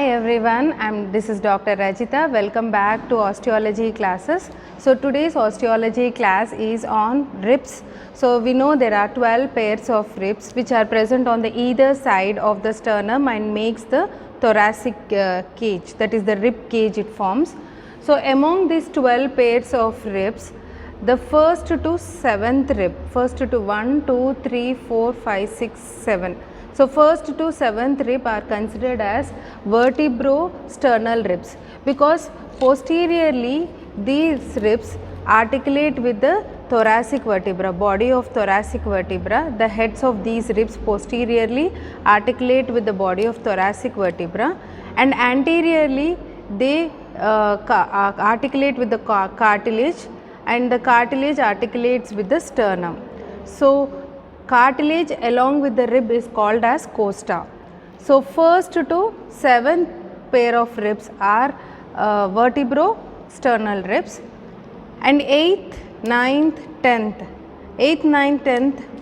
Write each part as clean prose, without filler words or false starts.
Hi everyone, this is Dr. Rajitha. Welcome back to Osteology classes. So today's Osteology class is on ribs. So we know there are 12 pairs of ribs which are present on the either side of the sternum and makes the thoracic cage, that is the rib cage it forms. So among these 12 pairs of ribs, the first to 7th rib, first to 1, 2, 3, 4, 5, 6, 7. So first to 7th rib are considered as vertebro-sternal ribs because posteriorly these ribs articulate with the thoracic vertebra, body of thoracic vertebra. The heads of these ribs posteriorly articulate with the body of thoracic vertebra, and anteriorly they articulate with the cartilage, and the cartilage articulates with the sternum. So cartilage along with the rib is called as costa. So first to 7th pair of ribs are vertebro-sternal ribs, and 8th, 9th, 10th, 8th, 9th,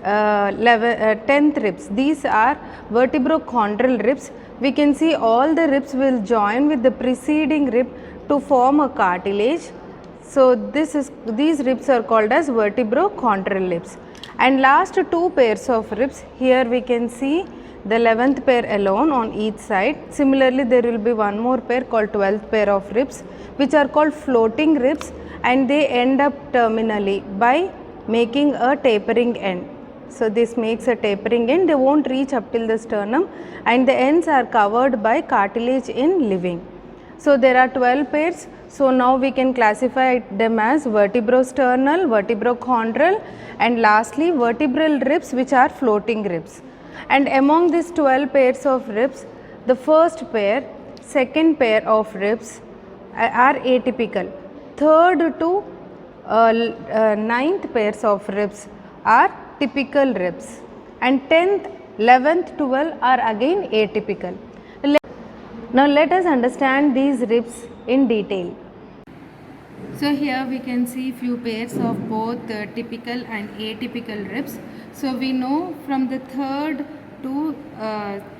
10th, 10th ribs, these are vertebrochondral ribs. We can see all the ribs will join with the preceding rib to form a cartilage. So these ribs are called as vertebrochondral ribs. And last 2 pairs of ribs, here we can see the 11th pair alone on each side. Similarly, there will be one more pair called 12th pair of ribs, which are called floating ribs, and they end up terminally by making a tapering end. So this makes a tapering end, they won't reach up till the sternum, and the ends are covered by cartilage in living. So there are 12 pairs. So now we can classify them as vertebrosternal, vertebrochondral, and lastly vertebral ribs, which are floating ribs. And among these 12 pairs of ribs, the first pair, second pair of ribs are atypical. Third to 9th pairs of ribs are typical ribs, and 10th, 11th, 12th are again atypical. Now let us understand these ribs in detail. So here we can see few pairs of both typical and atypical ribs. So we know from the 3rd to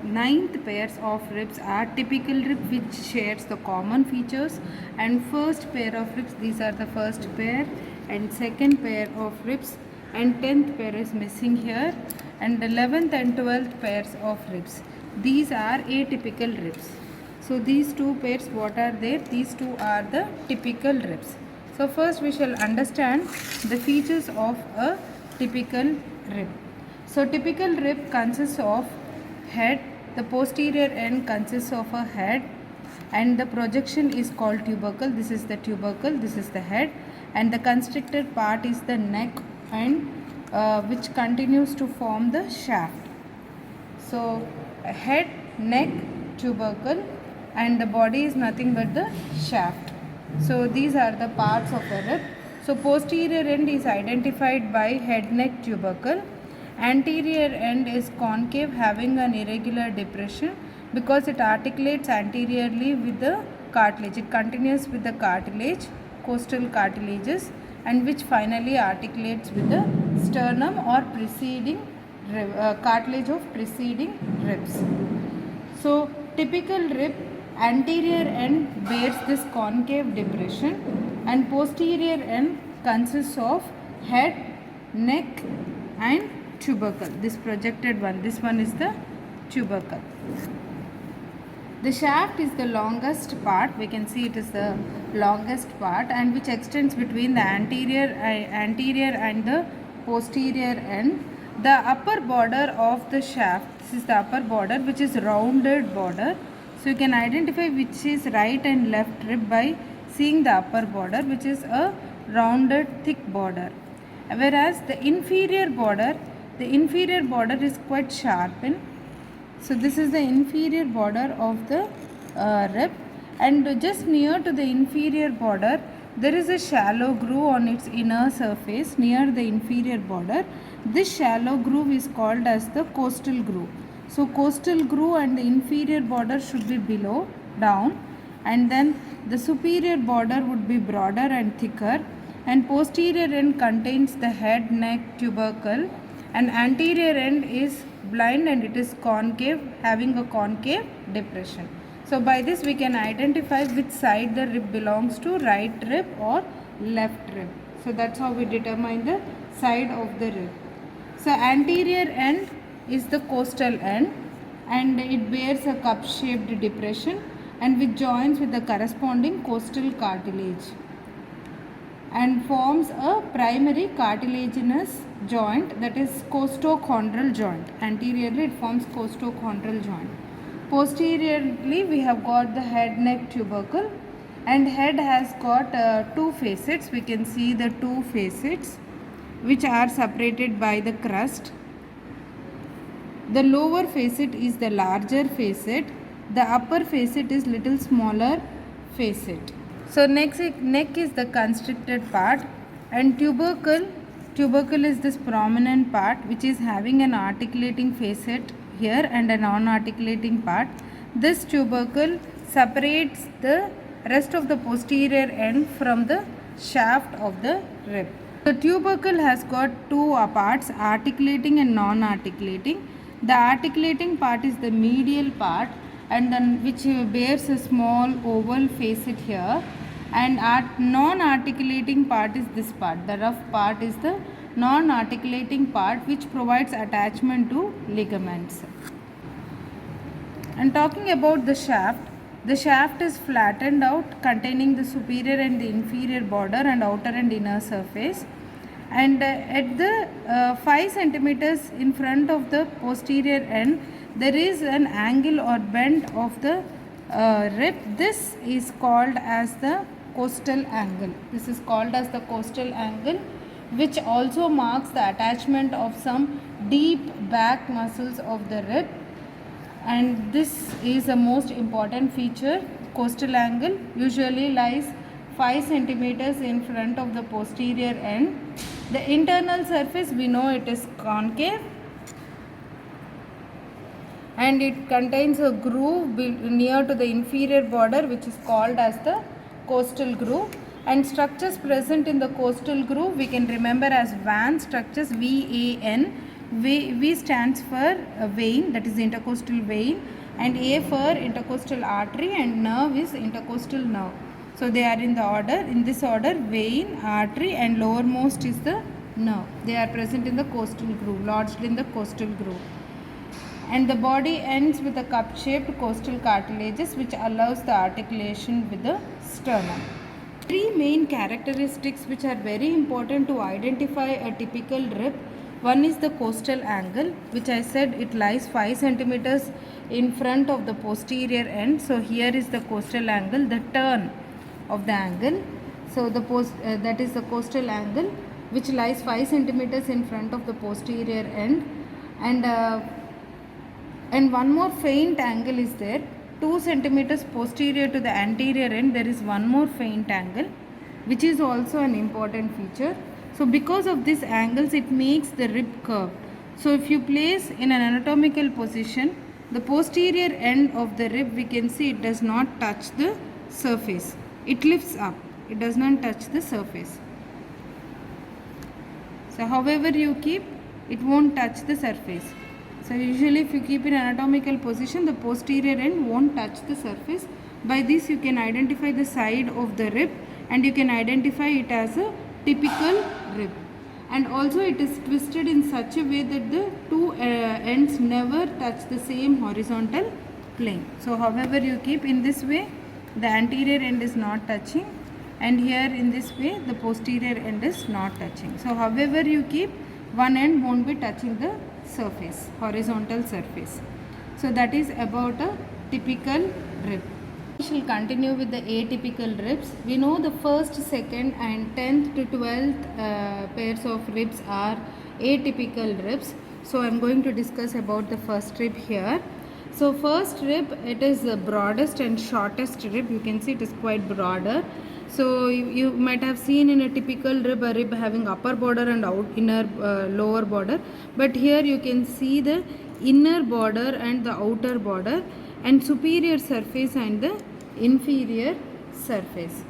9th pairs of ribs are typical rib, which shares the common features, and first pair of ribs, these are the first pair, and second pair of ribs, and 10th pair is missing here, and 11th and 12th pairs of ribs, these are atypical ribs. So these 2 pairs, what are there? These 2 are the typical ribs. So first we shall understand the features of a typical rib. So typical rib consists of head, the posterior end consists of a head, and the projection is called tubercle. This is the tubercle, this is the head, and the constricted part is the neck, and which continues to form the shaft. So head, neck, tubercle, and the body is nothing but the shaft. So these are the parts of the rib. So posterior end is identified by head, neck, tubercle. Anterior end is concave, having an irregular depression because it articulates anteriorly with the cartilage. It continues with the cartilage, costal cartilages, and which finally articulates with the sternum or preceding cartilage of preceding ribs. So typical rib, anterior end bears this concave depression, and posterior end consists of head, neck, and tubercle. This projected one, this one is the tubercle. The shaft is the longest part, we can see it is the longest part, and which extends between the anterior and the posterior end. The upper border of the shaft, this is the upper border, which is rounded border. So you can identify which is right and left rib by seeing the upper border, which is a rounded thick border. Whereas the inferior border is quite sharpened. So this is the inferior border of the rib, and just near to the inferior border there is a shallow groove on its inner surface near the inferior border. This shallow groove is called as the costal groove. So costal groove and the inferior border should be below, down, and then the superior border would be broader and thicker, and posterior end contains the head, neck, tubercle, and anterior end is blind and it is concave, having a concave depression. So by this we can identify which side the rib belongs to, right rib or left rib. So that's how we determine the side of the rib. So anterior end is the costal end, and it bears a cup shaped depression and which joins with the corresponding costal cartilage and forms a primary cartilaginous joint, that is costochondral joint. Anteriorly it forms costochondral joint. Posteriorly we have got the head neck tubercle, and head has got two facets. We can see the two facets which are separated by the crust. The lower facet is the larger facet, the upper facet is little smaller facet. So neck is the constricted part, and tubercle is this prominent part which is having an articulating facet here and a non-articulating part. This tubercle separates the rest of the posterior end from the shaft of the rib. The tubercle has got two parts, articulating and non-articulating. The articulating part is the medial part, and then which bears a small oval facet here, and non-articulating part is this part. The rough part is the non-articulating part which provides attachment to ligaments. And talking about the shaft is flattened out, containing the superior and the inferior border and outer and inner surface. And at the 5 centimeters in front of the posterior end, there is an angle or bend of the rib. This is called as the costal angle. This is called as the costal angle, which also marks the attachment of some deep back muscles of the rib. And this is a most important feature. Costal angle usually lies 5 centimeters in front of the posterior end. The internal surface, we know it is concave, and it contains a groove near to the inferior border which is called as the costal groove. And structures present in the costal groove we can remember as VAN structures, VAN. V stands for vein, that is intercostal vein, and A for intercostal artery, and nerve is intercostal nerve. So they are in this order, vein, artery, and lowermost is the nerve. They are present in the costal groove, lodged in the costal groove. And the body ends with a cup-shaped costal cartilages which allows the articulation with the sternum. Three main characteristics which are very important to identify a typical rib. One is the costal angle, which I said it lies 5 centimeters in front of the posterior end. So here is the costal angle, the turn of the angle. So that is the costal angle which lies 5 centimeters in front of the posterior end. And one more faint angle is there, 2 centimeters posterior to the anterior end. There is one more faint angle which is also an important feature. So because of these angles it makes the rib curved. So if you place in an anatomical position the posterior end of the rib, we can see it does not touch the surface. It lifts up, it does not touch the surface. So however you keep, it won't touch the surface. So usually if you keep in anatomical position, the posterior end won't touch the surface. By this you can identify the side of the rib, and you can identify it as a typical rib. And also it is twisted in such a way that the two ends never touch the same horizontal plane. So however you keep, in this way the anterior end is not touching, and here in this way the posterior end is not touching. So however you keep, one end won't be touching the surface, horizontal surface. So that is about a typical rib. We shall continue with the atypical ribs. We know the first, second and 10th to 12th pairs of ribs are atypical ribs. So I am going to discuss about the first rib here. So first rib, it is the broadest and shortest rib. You can see it is quite broader. So you might have seen in a typical rib, a rib having upper border and lower border. But here you can see the inner border and the outer border, and superior surface and the inferior surface.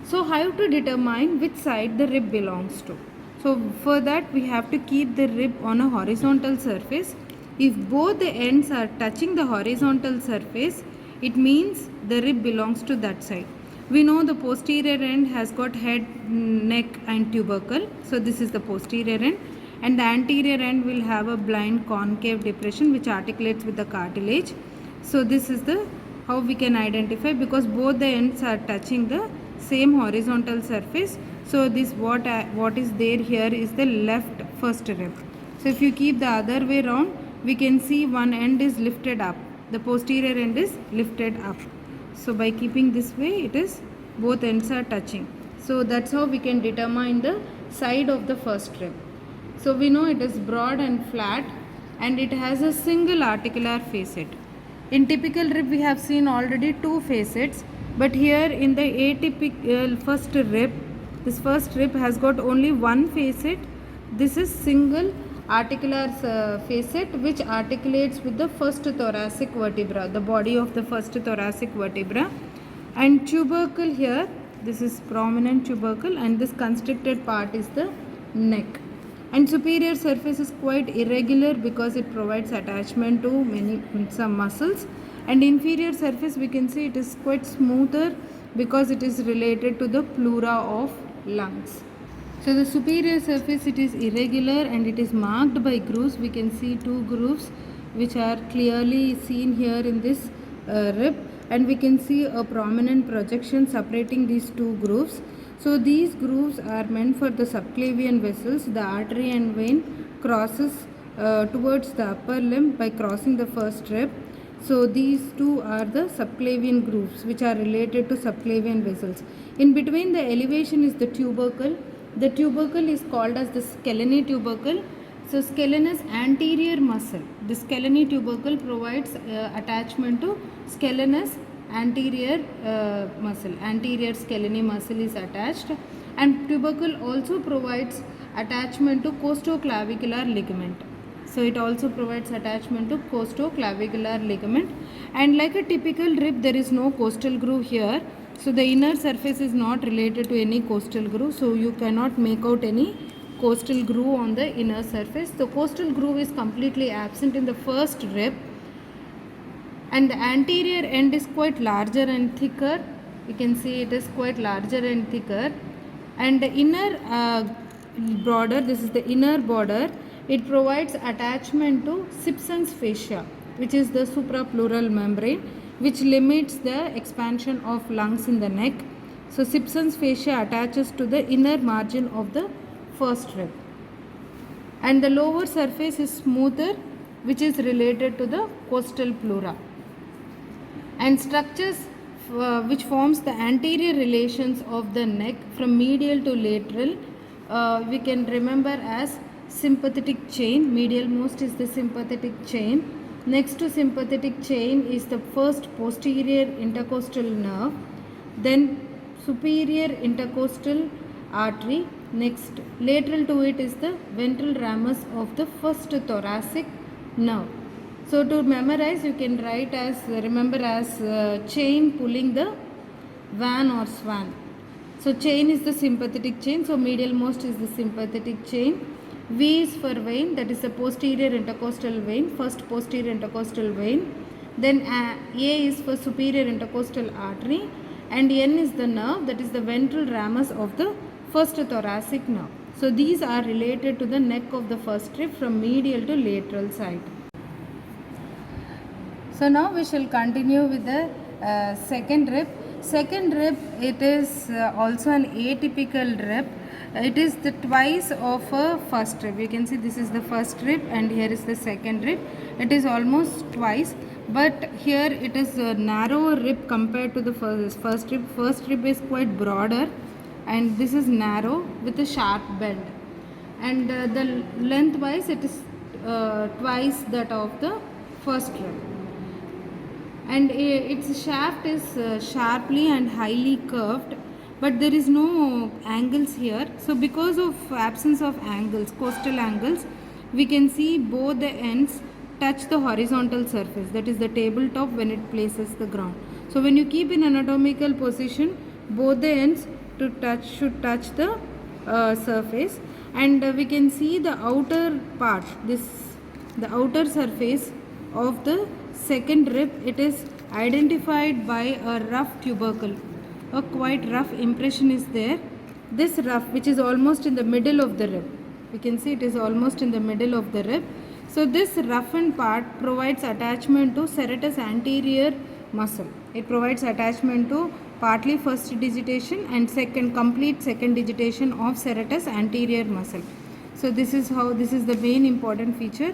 So how to determine which side the rib belongs to? So for that we have to keep the rib on a horizontal surface. If both the ends are touching the horizontal surface, it means the rib belongs to that side. We know the posterior end has got head, neck and tubercle. So this is the posterior end, and the anterior end will have a blind concave depression which articulates with the cartilage. So this is the how we can identify, because both the ends are touching the same horizontal surface. So this what is there here is the left first rib. So if you keep the other way round, we can see one end is lifted up, the posterior end is lifted up. So by keeping this way, it is both ends are touching. So that's how we can determine the side of the first rib. So we know it is broad and flat, and it has a single articular facet. In typical rib we have seen already two facets, but here in the atypical first rib, this first rib has got only one facet. This is single articular facet which articulates with the first thoracic vertebra, the body of the first thoracic vertebra. And tubercle here, this is prominent tubercle, and this constricted part is the neck. And superior surface is quite irregular because it provides attachment to some muscles. And inferior surface, we can see it is quite smoother because it is related to the pleura of lungs. So the superior surface, it is irregular and it is marked by grooves. We can see two grooves which are clearly seen here in this rib, and we can see a prominent projection separating these two grooves. So these grooves are meant for the subclavian vessels. The artery and vein crosses towards the upper limb by crossing the first rib. So these two are the subclavian grooves which are related to subclavian vessels. In between the elevation is the tubercle. The tubercle is called as the Skelene Tubercle. So scalenus anterior muscle. The Skelene Tubercle provides attachment to scalenus anterior muscle. Anterior scalene muscle is attached, and tubercle also provides attachment to costoclavicular ligament. So it also provides attachment to costoclavicular ligament. And like a typical rib, there is no costal groove here. So the inner surface is not related to any costal groove. So you cannot make out any costal groove on the inner surface. The costal groove is completely absent in the first rib. And the anterior end is quite larger and thicker. You can see it is quite larger and thicker. And the inner border, this is the inner border, it provides attachment to Simpson's fascia, which is the suprapleural membrane, which limits the expansion of lungs in the neck. So Simpson's fascia attaches to the inner margin of the first rib. And the lower surface is smoother, which is related to the costal pleura. And structures which forms the anterior relations of the neck from medial to lateral, we can remember as sympathetic chain. Medial most is the sympathetic chain. Next to sympathetic chain is the first posterior intercostal nerve, then superior intercostal artery. Next, lateral to it is the ventral ramus of the first thoracic nerve. So to memorize, you can write as, remember as chain pulling the van or swan. So chain is the sympathetic chain. So medial most is the sympathetic chain. V is for vein, that is the posterior intercostal vein, first posterior intercostal vein. Then A is for superior intercostal artery, and N is the nerve, that is the ventral ramus of the first thoracic nerve. So these are related to the neck of the first rib from medial to lateral side. So now we shall continue with the second rib. Second rib, it is also an atypical rib. It is the twice of a first rib. You can see this is the first rib and here is the second rib. It is almost twice, but here it is a narrower rib compared to the first rib. First rib is quite broader and this is narrow with a sharp bend. And the lengthwise it is twice that of the first rib. And its shaft is sharply and highly curved, but there is no angles here. So because of absence of angles, costal angles, we can see both the ends touch the horizontal surface, that is the tabletop when it places the ground. So when you keep in anatomical position, both the ends should touch the surface, and we can see the outer part, the outer surface of the second rib, it is identified by a rough tubercle. A quite rough impression is there. This rough, which is almost in the middle of the rib, we can see it is almost in the middle of the rib. So this roughened part provides attachment to serratus anterior muscle. It provides attachment to partly first digitation and complete second digitation of serratus anterior muscle. So this is the main important feature,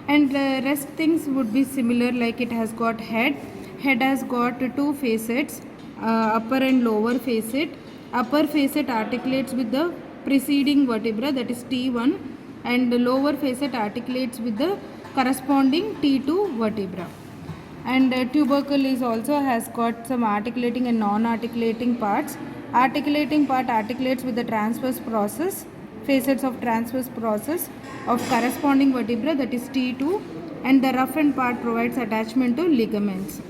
and rest things would be similar, like it has got head has got two facets, upper and lower facet. Upper facet articulates with the preceding vertebra, that is T1, and the lower facet articulates with the corresponding T2 vertebra. And tubercle is also has got some articulating and non-articulating parts. Articulating part articulates with the transverse process, facets of transverse process of corresponding vertebra, that is T2, and the roughened part provides attachment to ligaments.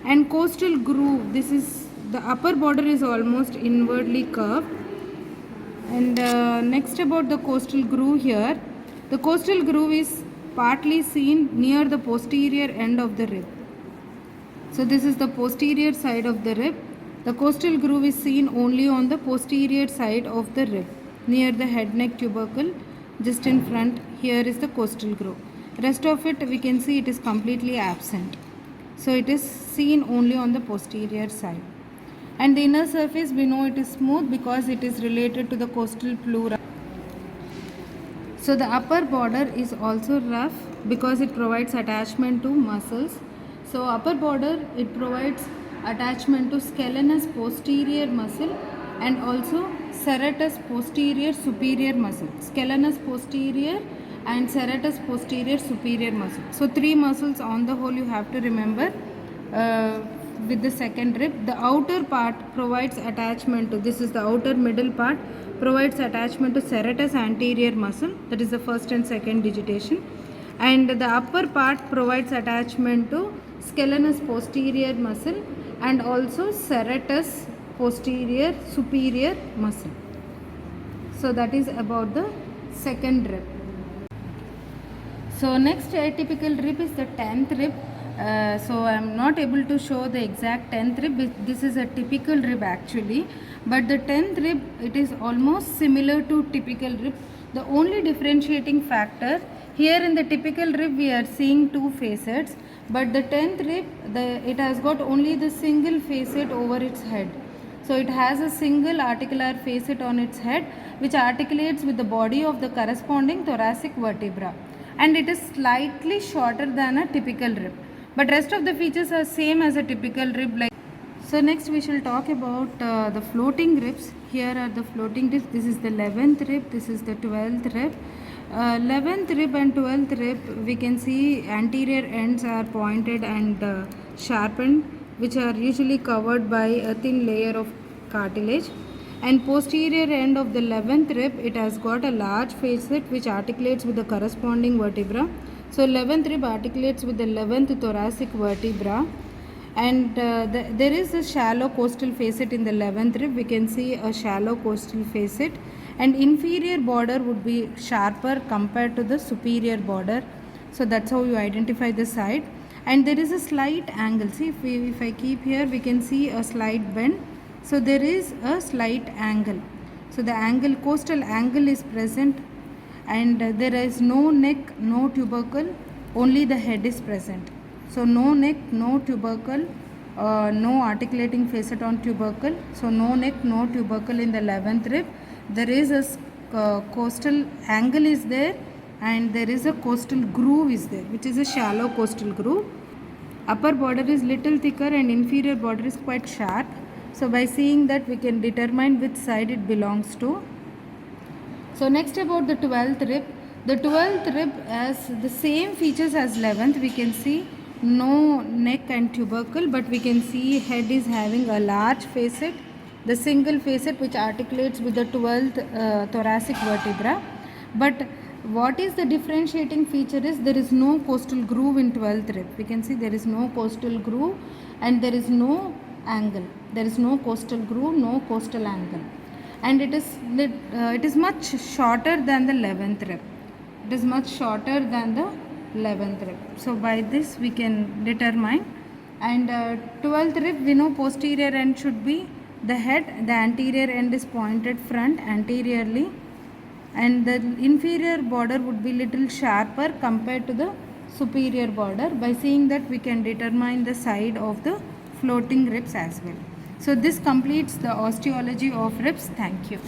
And costal groove, this is the upper border is almost inwardly curved. And next about the costal groove here, the costal groove is partly seen near the posterior end of the rib. So this is the posterior side of the rib. The costal groove is seen only on the posterior side of the rib, near the head neck tubercle, just in front. Here is the costal groove. Rest of it we can see it is completely absent. So it is seen only on the posterior side. And the inner surface, we know it is smooth because it is related to the costal pleura. So the upper border is also rough because it provides attachment to muscles. So upper border, it provides attachment to scalenus posterior muscle and also serratus posterior superior muscle. Scalenus posterior and serratus posterior superior muscle. So three muscles on the whole you have to remember with the second rib. The outer part provides attachment to, this is the outer middle part, provides attachment to serratus anterior muscle, that is the first and second digitation, and the upper part provides attachment to scalenus posterior muscle and also serratus posterior superior muscle. So that is about the second rib. So next atypical rib is the 10th rib. So I am not able to show the exact 10th rib. This is a typical rib actually, but the 10th rib, it is almost similar to typical rib. The only differentiating factor here, in the typical rib we are seeing two facets, but the 10th rib, it has got only the single facet over its head. So it has a single articular facet on its head which articulates with the body of the corresponding thoracic vertebra, and it is slightly shorter than a typical rib, but rest of the features are same as a typical rib. So next we shall talk about the floating ribs. Here are the floating ribs. This is the 11th rib, this is the 12th rib. 11th rib and 12th rib, we can see anterior ends are pointed and sharpened, which are usually covered by a thin layer of cartilage. And posterior end of the 11th rib, it has got a large facet which articulates with the corresponding vertebra. So 11th rib articulates with the 11th thoracic vertebra, and there is a shallow costal facet in the 11th rib. We can see a shallow costal facet, and inferior border would be sharper compared to the superior border. So that's how you identify the side. And there is a slight angle. See, if I keep here, we can see a slight bend. So there is a slight angle. So the angle, costal angle is present, and there is no neck, no tubercle, only the head is present. So no neck, no tubercle, no articulating facet on tubercle. So no neck, no tubercle in the 11th rib. There is a costal angle is there, and there is a costal groove is there, which is a shallow costal groove. Upper border is little thicker and inferior border is quite sharp. So by seeing that, we can determine which side it belongs to. So next about the 12th rib. The 12th rib has the same features as 11th. We can see no neck and tubercle, but we can see head is having a large facet, the single facet which articulates with the 12th thoracic vertebra. But what is the differentiating feature is there is no costal groove in 12th rib. We can see there is no costal groove and there is no angle. There is no costal groove, no costal angle, and it is much shorter than the 11th rib. It is much shorter than the 11th rib. So by this we can determine. And 12th rib, we know posterior end should be the head, the anterior end is pointed front anteriorly, and the inferior border would be little sharper compared to the superior border. By seeing that, we can determine the side of the floating ribs as well. So this completes the osteology of ribs. Thank you.